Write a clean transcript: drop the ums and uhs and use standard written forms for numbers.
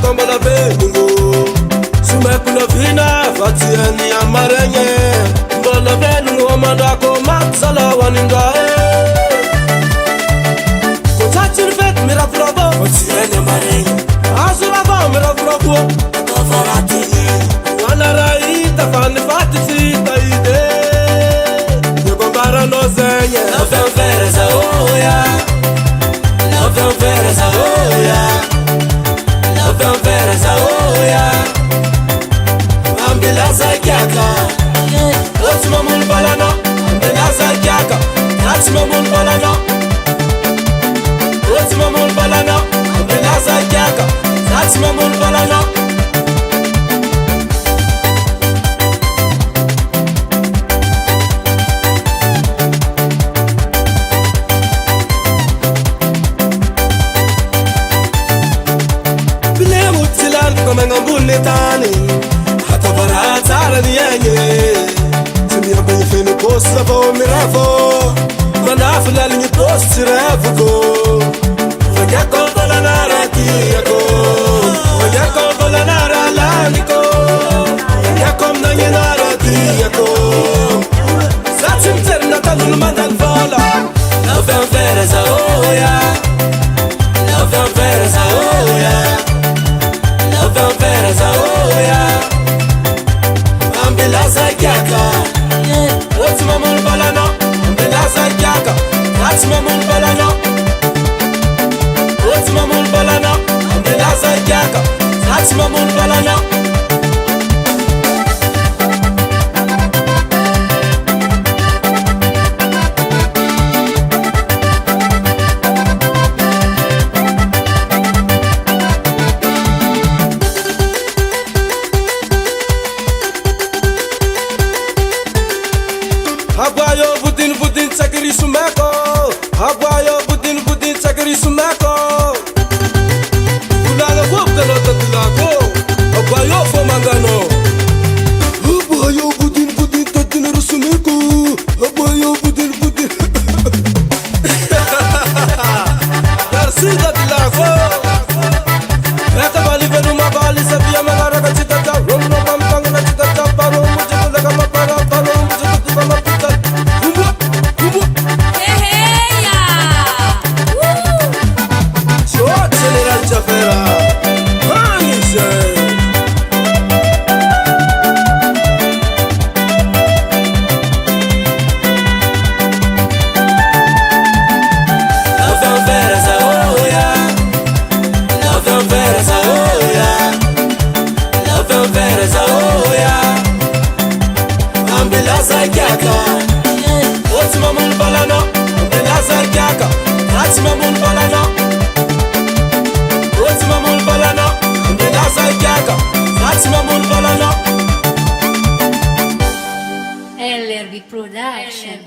kombala bengo sumekuna vina fatieni amarenye mbola bengo amandako matsala waningae kotatir vet mirafrabo fatieni amarenye azuraba mirafrabo kafaratini wanarai tafani fatisi taide yokombara nozenye novembereza oya novembereza oya novembereza oya ambilaza kyaka otima mun balana ambilaza kyaka otima mun balana otima mun balana ambilaza kyaka otima mun balana Letani hata barata ranianye tumi abifeni kosa vo miravo manafla linyi post revuko yako bola narati yako yako bola naralaniko yako mnanye narati yako satim terna tanul mandan vola novembereza oya novembereza oya novembereza oya ambilaza kyaka otima mun balana ambilaza kyaka otima mun balana otima mun balana ambilaza kyaka otima mun balana Aguayo budin budin sakiri sumeko Aguayo budin budin sakiri sumeko Ulaga wopta no tatilako Aguayo fo mangano Aguayo budin budin tatilaro sumeko Aguayo budin budin Merci tatilako Eka bali venu mabali sabia magara kachitata Romno pampang kachitata paro mujeko lega mapara paro mujeko tiba mapita ambilaza kyaka otima mun balana ambilaza kyaka otima mun balana otima mun balana ambilaza kyaka otima mun balana LRB Production